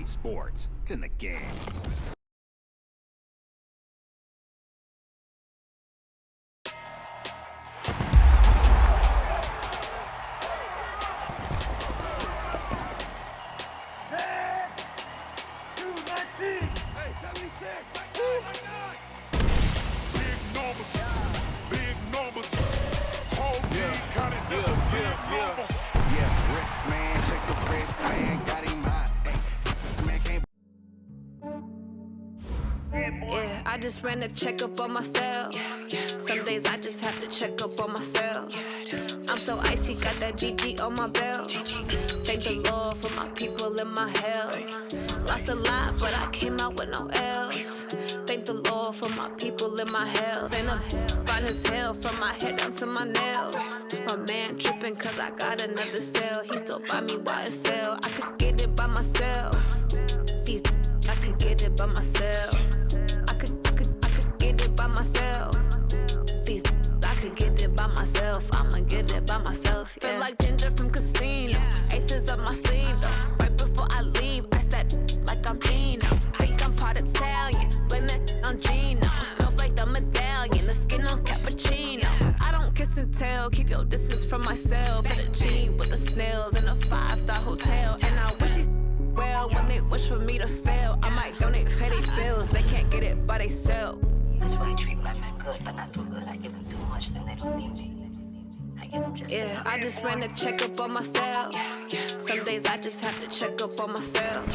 EA Sports. It's in the game. Yeah, I just ran a checkup on myself. Some days I just have to check up on myself. I'm so icy, got that GG on my belt. Thank the Lord for my people and my health. Lost a lot, but I came out with no L's. Thank the Lord for my people and my health. And I'm fine as hell from my head down to my nails. My man tripping cause I got another cell. He still buy me YSL. I could get it by myself. These I could get it by myself. I could get it by myself. These I could get it by myself. I'ma get it by myself. Yeah. Feel like Ginger from Casino. Aces up my sleeve though. Right before I leave, I step like I'm Dino. Think I'm part Italian. Blame it on Gino. Smells like the medallion. The skin on cappuccino. I don't kiss and tell. Keep your distance from myself. In a G with the snails in a 5-star hotel. And I wish these well when they wish for me to fail. I might donate petty bills. They can't get it by they sell. That's why I treat my men good, but not too good. I give them too much, then they don't need me. I give them just yeah, I just ran a checkup on myself. Some days I just have to check up on myself.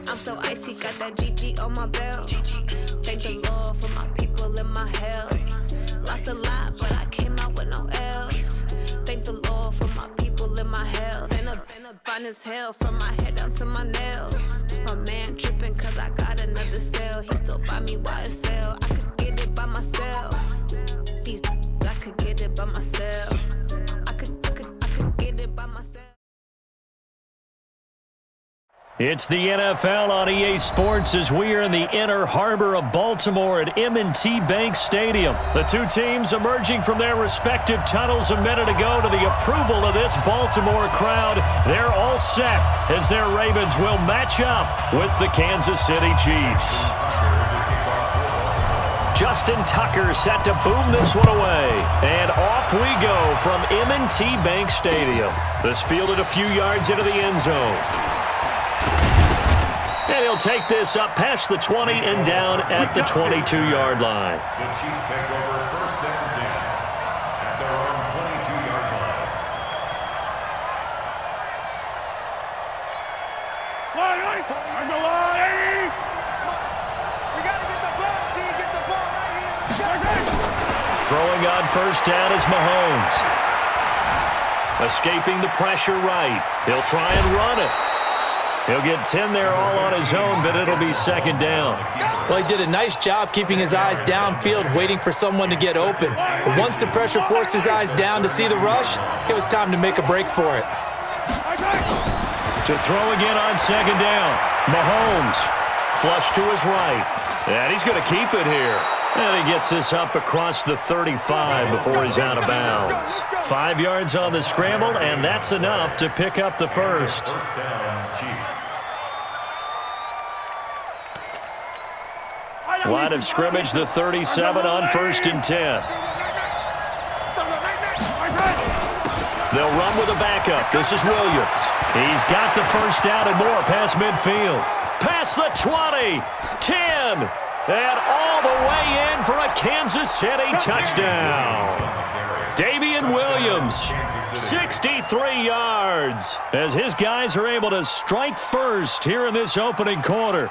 I'm so icy, got that GG on my belt. Thank the Lord for my people and my health. Lost a lot, but I came out with no L's. Thank the Lord for my people and my health. And I'm fine as hell from my head down to my nails. My man tripping cause I got another cell. He still buy me YSL. I could get it by myself. These I could get it by myself. I could get it by myself. It's the NFL on EA Sports as we are in the inner harbor of Baltimore at M&T Bank Stadium. The two teams emerging from their respective tunnels a minute ago to the approval of this Baltimore crowd. They're all set as their Ravens will match up with the Kansas City Chiefs. Justin Tucker set to boom this one away. And off we go from M&T Bank Stadium. This fielded a few yards into the end zone. And he'll take this up past the 20 and down at the 22-yard line. The Chiefs take over first and 10 at their own 22-yard line. On the line! We got to get the ball, D. Get the ball right here. Throwing on first down is Mahomes. Escaping the pressure right. He'll try and run it. He'll get 10 there all on his own, but it'll be second down. Well, he did a nice job keeping his eyes downfield, waiting for someone to get open. But once the pressure forced his eyes down to see the rush, it was time to make a break for it. To throw again on second down. Mahomes, flush to his right. And he's going to keep it here. And he gets this up across the 35 before he's out of bounds. 5 yards on the scramble, and that's enough to pick up the first. First down, Chiefs. Line of scrimmage, the 37 on first and 10. They'll run with a backup. This is Williams. He's got the first down and more past midfield. Past the 20, 10, and all the way in for a Kansas City touchdown. Damian Williams, 63 yards, as his guys are able to strike first here in this opening quarter.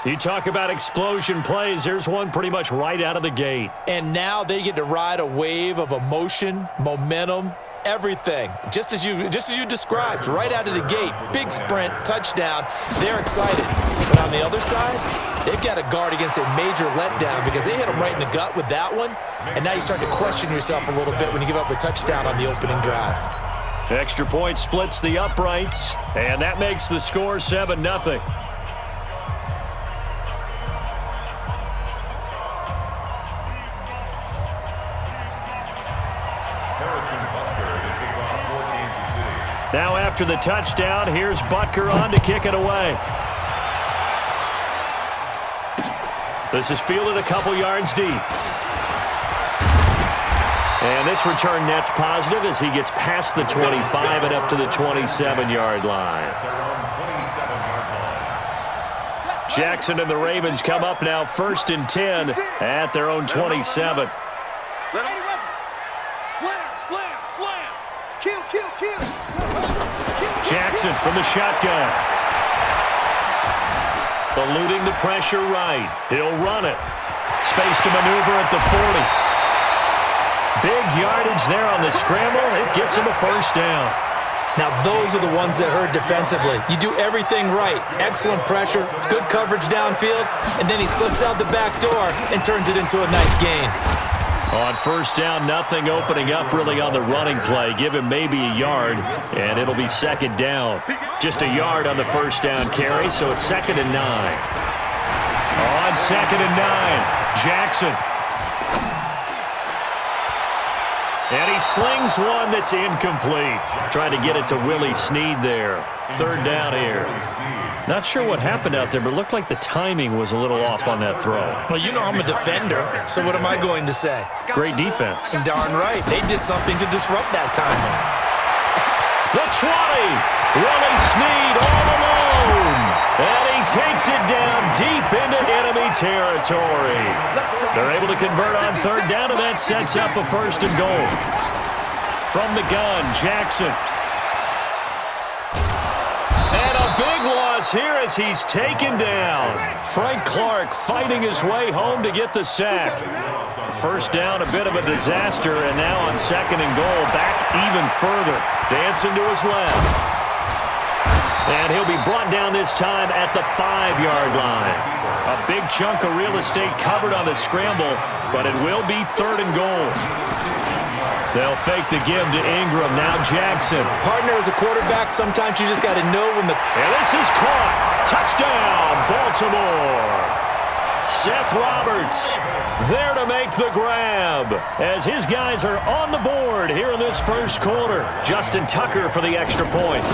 You talk about explosion plays, there's one pretty much right out of the gate. And now they get to ride a wave of emotion, momentum, everything. Just as you described, right out of the gate. Big sprint, touchdown. They're excited. But on the other side, they've got to guard against a major letdown because they hit them right in the gut with that one. And now you start to question yourself a little bit when you give up a touchdown on the opening drive. Extra point splits the uprights, and that makes the score 7-0. Now after the touchdown, here's Butker on to kick it away. This is fielded a couple yards deep. And this return net's positive as he gets past the 25 and up to the 27-yard line. Jackson and the Ravens come up now 1st and 10 at their own 27. Jackson from the shotgun. Eluding the pressure right. He'll run it. Space to maneuver at the 40. Big yardage there on the scramble. It gets him a first down. Now, those are the ones that hurt defensively. You do everything right. Excellent pressure, good coverage downfield, and then he slips out the back door and turns it into a nice gain. On first down, nothing opening up really on the running play. Give him maybe a yard, and it'll be 2nd down. Just a yard on the first down carry, so it's 2nd and 9. On 2nd and 9, Jackson. And he slings one that's incomplete. Trying to get it to Willie Snead there. 3rd down here. Not sure what happened out there, but it looked like the timing was a little off on that throw. Well, you know I'm a defender, so what am I going to say? Great defense. Darn right. They did something to disrupt that timing. The 20. Willie Snead all alone. And he takes it down deep into enemy territory. They're able to convert on 3rd down, and that sets up a 1st and goal. From the gun, Jackson. And a big loss here as he's taken down. Frank Clark fighting his way home to get the sack. First down, a bit of a disaster, and now on 2nd and goal, back even further. Dancing to his left. And he'll be brought down this time at the 5-yard line. A big chunk of real estate covered on the scramble, but it will be 3rd and goal. They'll fake the give to Ingram. Now Jackson. Partner, as a quarterback, sometimes you just got to know when the... And this is caught. Touchdown, Baltimore. Seth Roberts there to make the grab as his guys are on the board here in this first quarter. Justin Tucker for the extra point.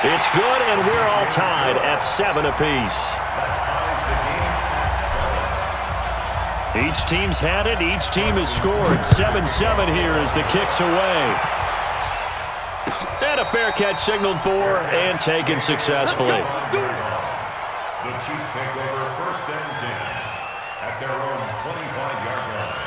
It's good, and we're all tied at 7 apiece. Each team's had it. Each team has scored. 7-7 here as the kick's away. And a fair catch signaled for and taken successfully. The Chiefs take over 1st and 10 at their own 25-yard line.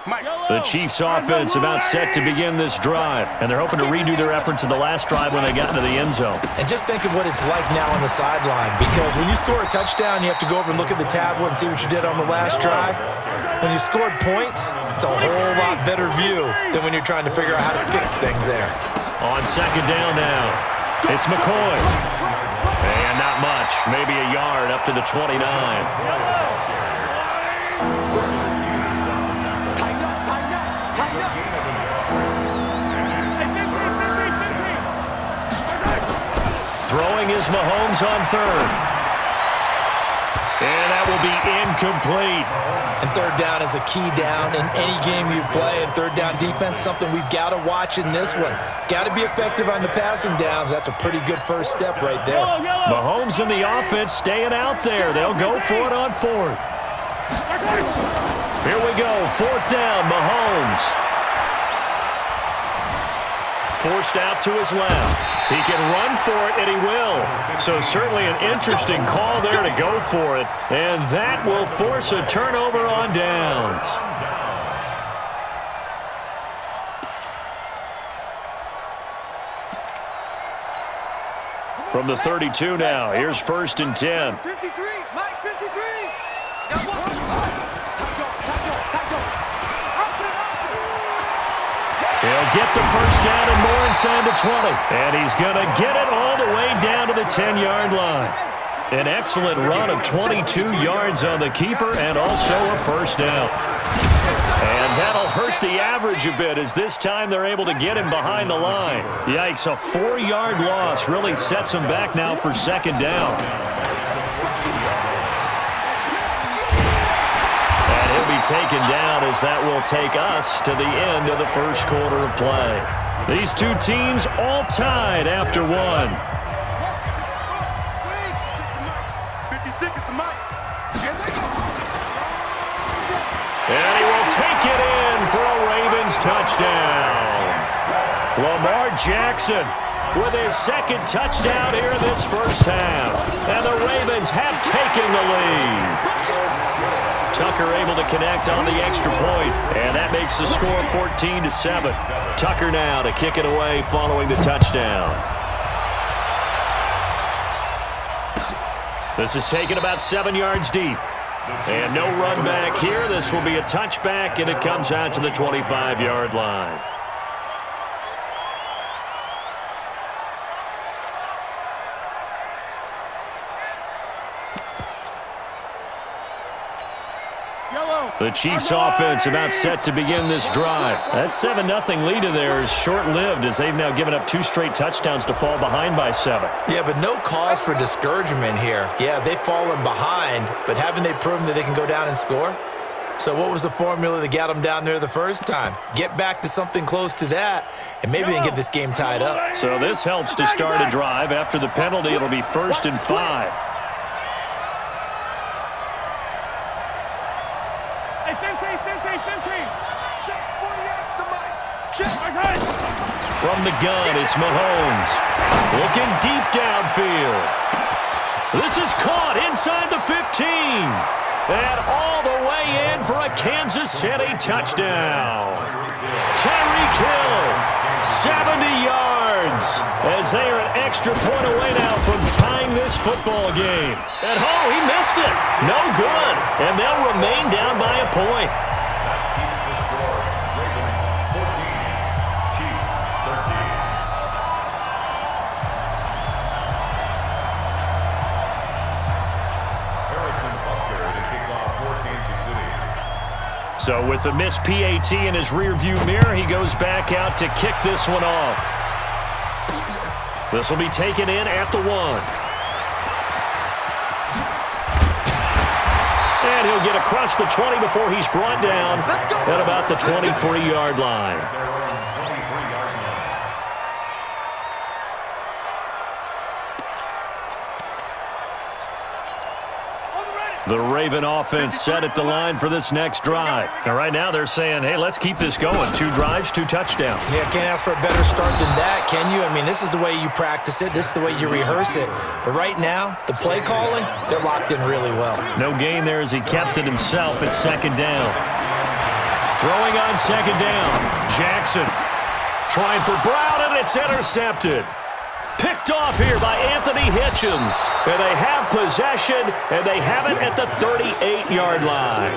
The Chiefs' offense about set to begin this drive, and they're hoping to redo their efforts in the last drive when they got into the end zone. And just think of what it's like now on the sideline, because when you score a touchdown, you have to go over and look at the tablet and see what you did on the last drive. When you scored points, it's a whole lot better view than when you're trying to figure out how to fix things there. On 2nd down now, it's McCoy. And not much, maybe a yard up to the 29. Throwing is Mahomes on 3rd. And that will be incomplete. And 3rd down is a key down in any game you play. And 3rd down defense, something we've got to watch in this one. Got to be effective on the passing downs. That's a pretty good first step right there. Mahomes and the offense staying out there. They'll go for it on 4th. Here we go. 4th down, Mahomes. Forced out to his left. He can run for it, and he will. So certainly an interesting call there to go for it. And that will force a turnover on downs. From the 32 now, here's 1st and 10. 53, Mike 53. He'll get the first down and more inside the 20. And he's going to get it all the way down to the 10-yard line. An excellent run of 22 yards on the keeper and also a first down. And that'll hurt the average a bit as this time they're able to get him behind the line. Yikes, a 4-yard loss really sets him back now for 2nd down. He'll be taken down as that will take us to the end of the first quarter of play. These two teams all tied after 1. touchdown. Lamar Jackson with his second touchdown here in this first half. And the Ravens have taken the lead. Tucker able to connect on the extra point, and that makes the score 14-7. Tucker now to kick it away following the touchdown. This is taken about 7 yards deep. And no run back here. This will be a touchback, and it comes out to the 25-yard line. The Chiefs' offense about set to begin this drive. That 7-0 lead of theirs short-lived as they've now given up 2 straight touchdowns to fall behind by 7. Yeah, but no cause for discouragement here. Yeah, they've fallen behind, but haven't they proven that they can go down and score? So what was the formula that got them down there the first time? Get back to something close to that, and maybe they can get this game tied up. So this helps to start a drive. After the penalty, it'll be 1st and 5. From the gun, it's Mahomes. Looking deep downfield. This is caught inside the 15. And all the way in for a Kansas City touchdown. Tyreek Hill, 70 yards. As they are an extra point away now from tying this football game. And he missed it. No good. And they'll remain down by a point. So with the missed PAT in his rearview mirror, he goes back out to kick this one off. This will be taken in at the 1. And he'll get across the 20 before he's brought down at about the 23-yard line. The Raven offense set at the line for this next drive. And right now they're saying, hey, let's keep this going. 2 drives, 2 touchdowns. Yeah, can't ask for a better start than that, can you? I mean, this is the way you practice it. This is the way you rehearse it. But right now, the play calling, they're locked in really well. No gain there as he kept it himself at 2nd down. Throwing on 2nd down. Jackson trying for Brown, and it's intercepted. Picked off here by Anthony Hitchens. And they have possession, and they have it at the 38-yard line.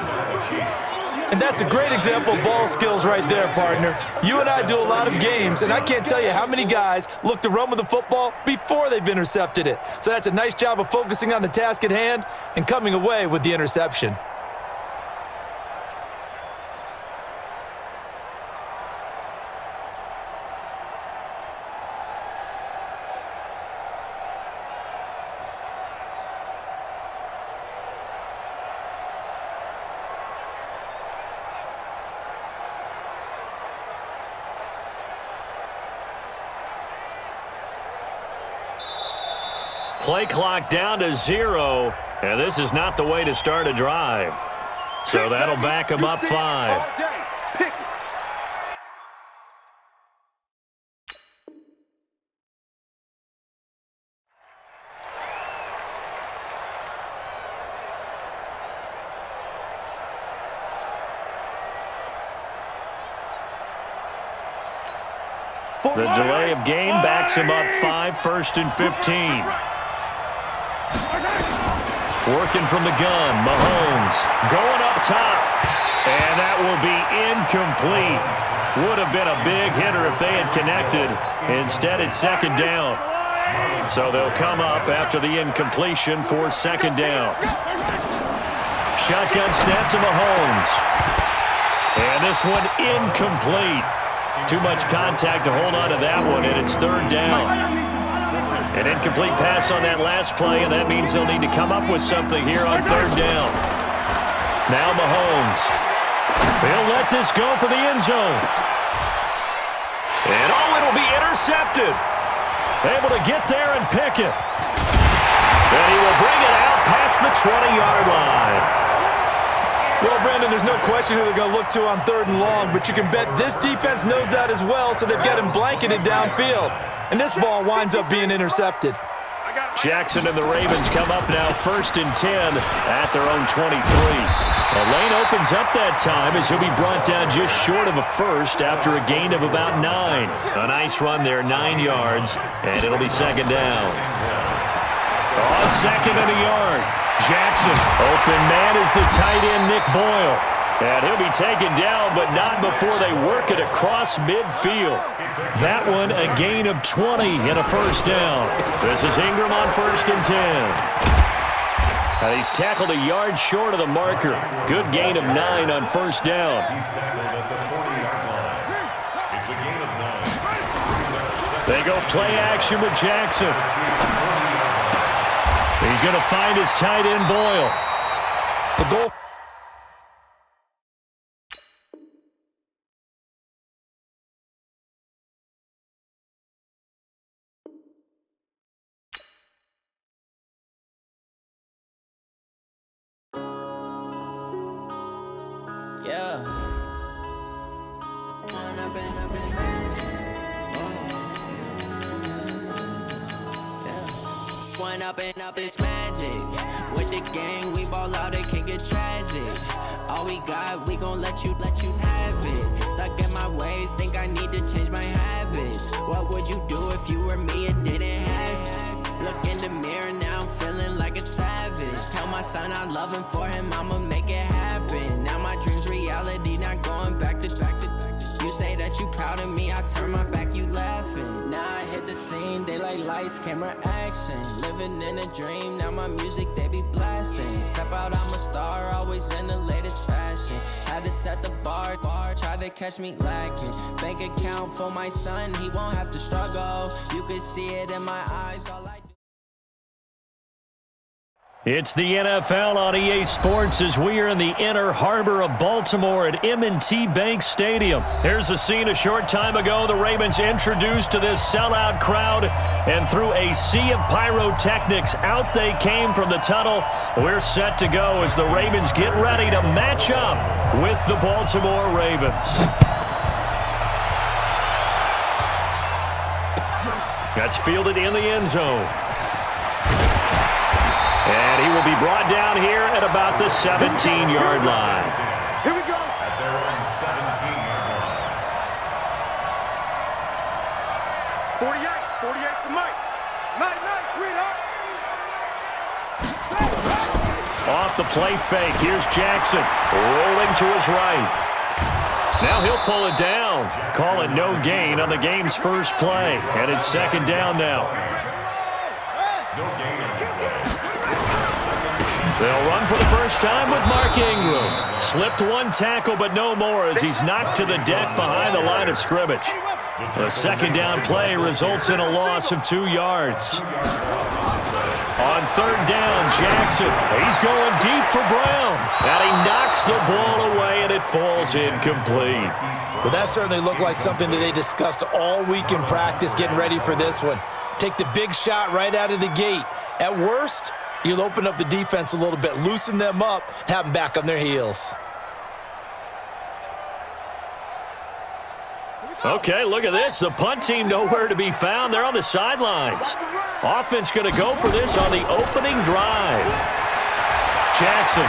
And that's a great example of ball skills right there, partner. You and I do a lot of games, and I can't tell you how many guys look to run with the football before they've intercepted it. So that's a nice job of focusing on the task at hand and coming away with the interception. Play clock down to 0, and this is not the way to start a drive. So that'll back him up 5. The delay of game backs him up 5, 1st and 15. Working from the gun, Mahomes going up top. And that will be incomplete. Would have been a big hitter if they had connected. Instead, it's 2nd down. So they'll come up after the incompletion for 2nd down. Shotgun snap to Mahomes. And this one incomplete. Too much contact to hold on to that one, and it's 3rd down. An incomplete pass on that last play, and that means they'll need to come up with something here on 3rd down. Now Mahomes. They'll let this go for the end zone. And it'll be intercepted. Able to get there and pick it. And he will bring it out past the 20-yard line. Well, Brandon, there's no question who they're going to look to on 3rd and long, but you can bet this defense knows that as well, so they've got him blanketed downfield. And this ball winds up being intercepted. Jackson and the Ravens come up now 1st and 10 at their own 23. The lane opens up that time as he'll be brought down just short of a first after a gain of about 9. A nice run there, 9 yards, and it'll be 2nd down. On 2nd and a yard, Jackson, open man is the tight end Nick Boyle. And he'll be taken down, but not before they work it across midfield. That one, a gain of 20 and a 1st down. This is Ingram on 1st and 10. And he's tackled a yard short of the marker. Good gain of 9 on 1st down. He's tackled at the 40-yard line. It's a gain of 9. They go play action with Jackson. He's going to find his tight end Boyle. The goal. Yeah. One up and up is magic. With the gang, we ball out, it can get tragic. All we got, we gon' let you have it. Stuck in my ways, think I need to change my habits. What would you do if you were me and didn't have it? Look in the mirror, now I'm feeling like a savage. Tell my son I love him, for him I'ma make it happen. Now my dream's reality, not going back to. You say that you proud of me, I turn my back, you laughing. Now I hit the scene, they like lights, camera, action. Living in a dream, now my music, they be blasting. Step out, I'm a star, always in the latest fashion. Had to set the bar, try to catch me lacking. Bank account for my son, he won't have to struggle. You can see it in my eyes, all I do. It's the NFL on EA Sports as we are in the inner harbor of Baltimore at M&T Bank Stadium. Here's a scene a short time ago. The Ravens introduced to this sellout crowd, and through a sea of pyrotechnics, out they came from the tunnel. We're set to go as the Ravens get ready to match up with the Baltimore Ravens. That's fielded in the end zone. And he will be brought down here at about the 17-yard line. Here we go. At their own 17-yard line. 48 to Mike. Night, sweetheart. Off the play fake, here's Jackson, rolling to his right. Now he'll pull it down. Call it no gain on the game's first play. And it's 2nd down now. No gain on the play. They'll run for the first time with Mark Ingram. Slipped one tackle, but no more as he's knocked to the deck behind the line of scrimmage. The 2nd down play results in a loss of 2 yards. On 3rd down, Jackson. He's going deep for Brown. And he knocks the ball away, and it falls incomplete. Well, that certainly looked like something that they discussed all week in practice getting ready for this one. Take the big shot right out of the gate. At worst, you'll open up the defense a little bit, loosen them up, have them back on their heels. Okay, look at this. The punt team nowhere to be found. They're on the sidelines. Offense going to go for this on the opening drive. Jackson.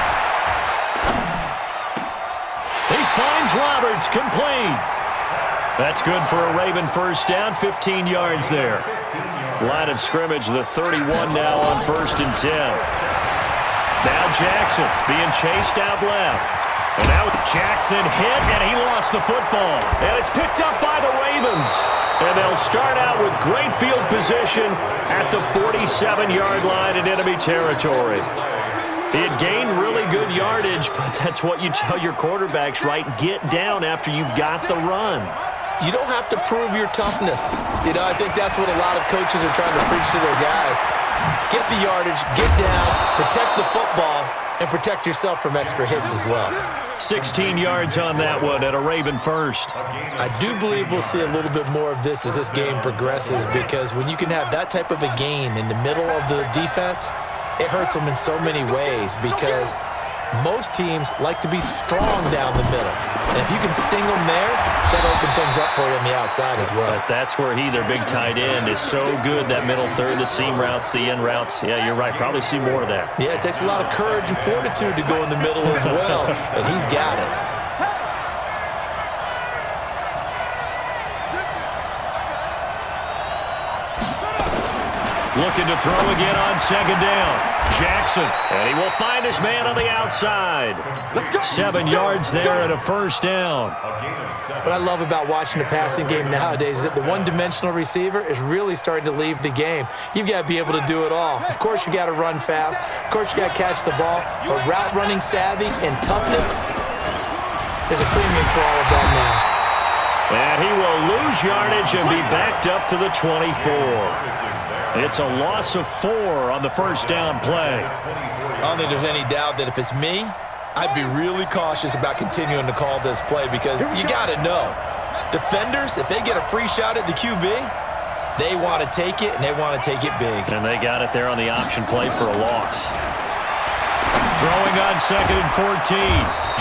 He finds Roberts, complete. That's good for a Raven first down, 15 yards there. Line of scrimmage, the 31 now on 1st and 10. Now Jackson being chased out left. And now Jackson hit, and he lost the football. And it's picked up by the Ravens. And they'll start out with great field position at the 47-yard line in enemy territory. He had gained really good yardage, but that's what you tell your quarterbacks, right? Get down after you've got the run. You don't have to prove your toughness. You know, I think that's what a lot of coaches are trying to preach to their guys. Get the yardage, get down, protect the football, and protect yourself from extra hits as well. 16 yards on that one at a Raven first. I do believe we'll see a little bit more of this as this game progresses, because when you can have that type of a gain in the middle of the defense, it hurts them in so many ways, because Most teams like to be strong down the middle. And if you can sting them there, that'll open things up for you on the outside as well. But that's where their big tight end, is so good, that middle third, the seam routes, the end routes. Yeah, you're right. Probably see more of that. Yeah, it takes a lot of courage and fortitude to go in the middle as well, and he's got it. Looking to throw again on second down. Jackson, and he will find his man on the outside. 7 yards there and a first down. What I love about watching the passing game nowadays is that the one-dimensional receiver is really starting to leave the game. You've got to be able to do it all. Of course, you got to run fast. Of course, you got to catch the ball. But route running savvy and toughness is a premium for all of that now. And he will lose yardage and be backed up to the 24. It's a loss of 4 on the first down play. I don't think there's any doubt that if it's me, I'd be really cautious about continuing to call this play because you got to know, defenders, if they get a free shot at the QB, they want to take it, and they want to take it big. And they got it there on the option play for a loss. Throwing on 2nd and 14.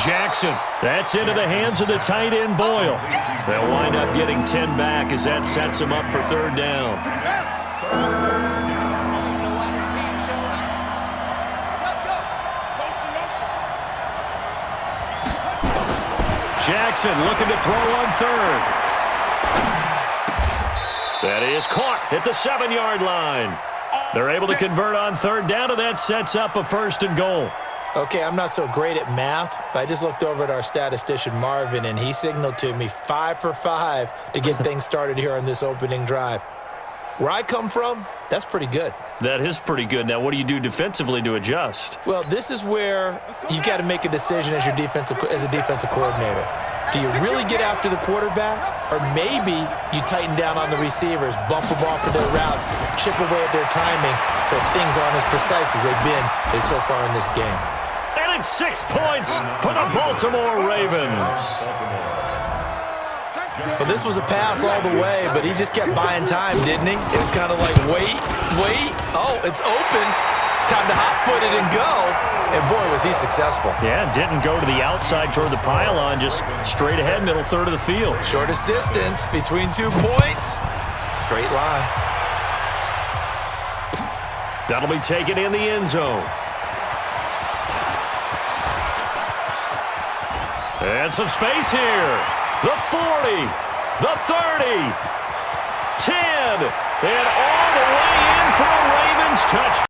Jackson, that's into the hands of the tight end Boyle. They'll wind up getting 10 back as that sets them up for 3rd down. Jackson looking to throw on 3rd. That is caught at the 7-yard line. They're able to convert on 3rd down, and that sets up a 1st and goal. Okay, I'm not so great at math, but I just looked over at our statistician, Marvin, and he signaled to me 5 for 5 to get things started here on this opening drive. Where I come from, that's pretty good. That is pretty good. Now, what do you do defensively to adjust? Well, this is where you've got to make a decision as a defensive coordinator. Do you really get after the quarterback, or maybe you tighten down on the receivers, bump them off of their routes, chip away at their timing so things aren't as precise as they've been so far in this game? And it's 6 points for the Baltimore Ravens. Well, this was a pass all the way, but he just kept buying time, didn't he? It was kind of like, wait. Oh, it's open. Time to hot-foot it and go. And, boy, was he successful. Yeah, didn't go to the outside toward the pylon, just straight ahead, middle third of the field. Shortest distance between 2 points. Straight line. That'll be taken in the end zone. And some space here. The 40, the 30, 10, and all the way in for a Ravens touchdown.